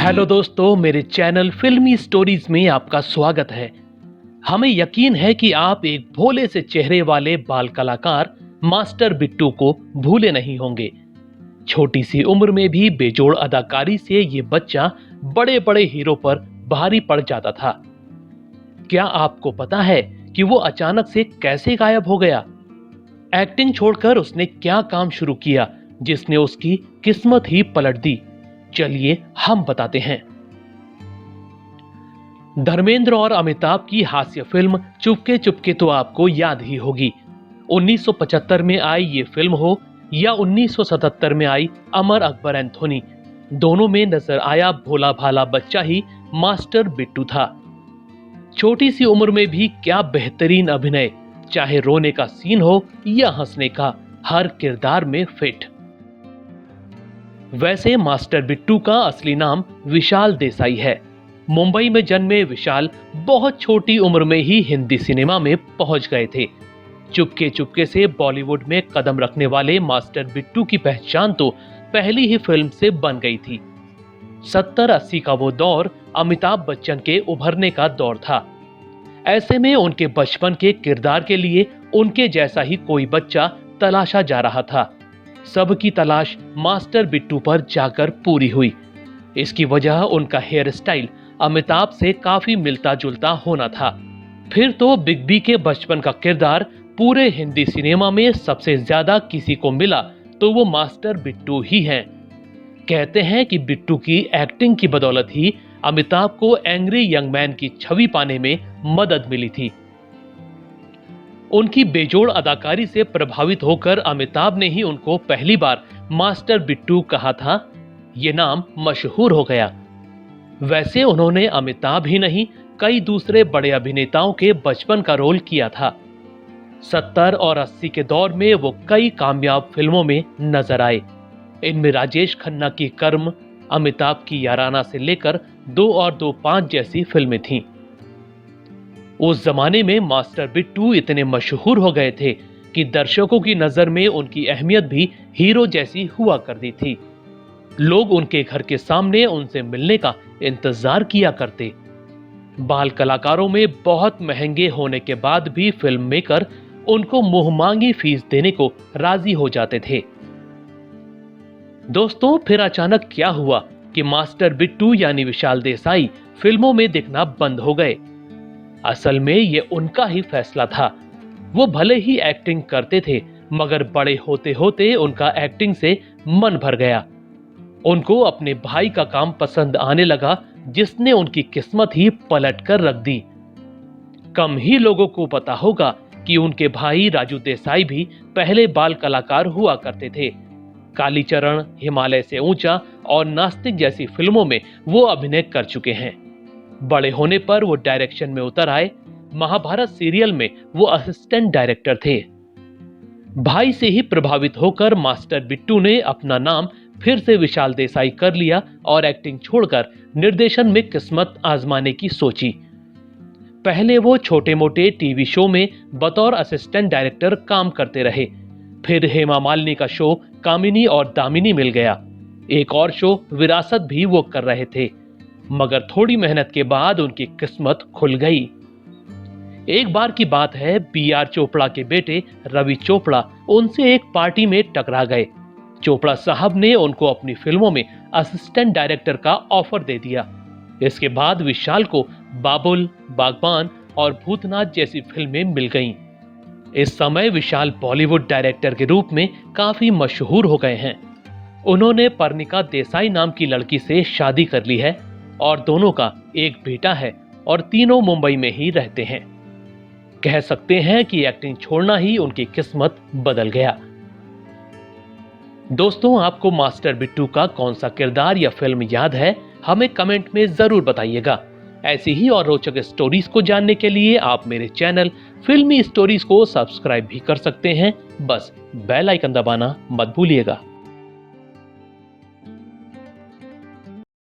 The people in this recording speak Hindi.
हेलो दोस्तों, मेरे चैनल फिल्मी स्टोरीज में आपका स्वागत है। हमें यकीन है कि आप एक भोले से चेहरे वाले बाल कलाकार मास्टर बिट्टू को भूले नहीं होंगे। छोटी सी उम्र में भी बेजोड़ अदाकारी से ये बच्चा बड़े बड़े हीरो पर भारी पड़ जाता था। क्या आपको पता है कि वो अचानक से कैसे गायब हो गया? एक्टिंग छोड़कर उसने क्या काम शुरू किया जिसने उसकी किस्मत ही पलट दी? चलिए हम बताते हैं। धर्मेंद्र और अमिताभ की हास्य फिल्म चुपके चुपके तो आपको याद ही होगी। 1975 में आई ये फिल्म हो या 1977 में आई अमर अकबर एंथोनी, दोनों में नजर आया भोला भाला बच्चा ही मास्टर बिट्टू था। छोटी सी उम्र में भी क्या बेहतरीन अभिनय, चाहे रोने का सीन हो या हंसने का, हर किरदार में फिट। वैसे मास्टर बिट्टू का असली नाम विशाल देसाई है। मुंबई में जन्मे विशाल बहुत छोटी उम्र में ही हिंदी सिनेमा में पहुंच गए थे। चुपके चुपके से बॉलीवुड में कदम रखने वाले मास्टर बिट्टू की पहचान तो पहली ही फिल्म से बन गई थी। 70-80 का वो दौर अमिताभ बच्चन के उभरने का दौर था। ऐसे में उनके बचपन के किरदार के लिए उनके जैसा ही कोई बच्चा तलाशा जा रहा था। सबकी तलाश मास्टर बिट्टू पर जाकर पूरी हुई। इसकी वजह उनका हेयर स्टाइल अमिताभ से काफी मिलता जुलता होना था। फिर तो बिग बी के बचपन का किरदार पूरे हिंदी सिनेमा में सबसे ज्यादा किसी को मिला तो वो मास्टर बिट्टू ही हैं। कहते हैं कि बिट्टू की एक्टिंग की बदौलत ही अमिताभ को एंग्री यंग मैन की छवि पाने में मदद मिली थी। उनकी बेजोड़ अदाकारी से प्रभावित होकर अमिताभ ने ही उनको पहली बार मास्टर बिट्टू कहा था। ये नाम मशहूर हो गया। वैसे उन्होंने अमिताभ ही नहीं, कई दूसरे बड़े अभिनेताओं के बचपन का रोल किया था। 70 और 80 के दौर में वो कई कामयाब फिल्मों में नजर आए। इनमें राजेश खन्ना की कर्म, अमिताभ की याराना से लेकर 2 और 2 5 जैसी फिल्में थीं। उस जमाने में मास्टर बिट्टू इतने मशहूर हो गए थे कि दर्शकों की नजर में उनकी अहमियत भी हीरो जैसी हुआ करती थी। लोग उनके घर के सामने उनसे मिलने का इंतजार किया करते। बाल कलाकारों में बहुत महंगे होने के बाद भी फिल्म मेकर उनको मुंहमांगी फीस देने को राजी हो जाते थे। दोस्तों, फिर अचानक क्या हुआ कि मास्टर बिट्टू यानी विशाल देसाई फिल्मों में दिखना बंद हो गए? असल में ये उनका ही फैसला था। वो भले ही एक्टिंग करते थे, मगर बड़े होते होते उनका एक्टिंग से मन भर गया। उनको अपने भाई का काम पसंद आने लगा, जिसने उनकी किस्मत ही पलट कर रख दी। कम ही लोगों को पता होगा कि उनके भाई राजू देसाई भी पहले बाल कलाकार हुआ करते थे। कालीचरण, हिमालय से ऊंचा और नास्तिक जैसी फिल्मों में वो अभिनय कर चुके हैं। बड़े होने पर वो डायरेक्शन में उतर आए। महाभारत सीरियल में वो असिस्टेंट डायरेक्टर थे। भाई से ही प्रभावित होकर मास्टर बिट्टू ने अपना नाम फिर से विशाल देसाई कर लिया और एक्टिंग छोड़कर निर्देशन में किस्मत आजमाने की सोची। पहले वो छोटे मोटे टीवी शो में बतौर असिस्टेंट डायरेक्टर काम करते रहे। फिर हेमा मालिनी का शो कामिनी और दामिनी मिल गया। एक और शो विरासत भी वो कर रहे थे, मगर थोड़ी मेहनत के बाद उनकी किस्मत खुल गई। एक बार की बात है, B.R. चोपड़ा के बेटे रवि चोपड़ा उनसे एक पार्टी में टकरा गए। चोपड़ा साहब ने उनको अपनी फिल्मों में असिस्टेंट डायरेक्टर का ऑफर दे दिया। इसके बाद विशाल को बाबुल, बागबान और भूतनाथ जैसी फिल्में मिल गईं। इस समय विशाल बॉलीवुड डायरेक्टर के रूप में काफी मशहूर हो गए हैं। उन्होंने पर्णिका देसाई नाम की लड़की से शादी कर ली है और दोनों का एक बेटा है और तीनों मुंबई में ही रहते हैं। कह सकते हैं कि एक्टिंग छोड़ना ही उनकी किस्मत बदल गया। दोस्तों, आपको मास्टर बिट्टू का कौन सा किरदार या फिल्म याद है? हमें कमेंट में जरूर बताइएगा। ऐसी ही और रोचक स्टोरीज को जानने के लिए आप मेरे चैनल फिल्मी स्टोरीज को सब्सक्राइब भी कर सकते हैं। बस बेल आइकन दबाना मत भूलिएगा।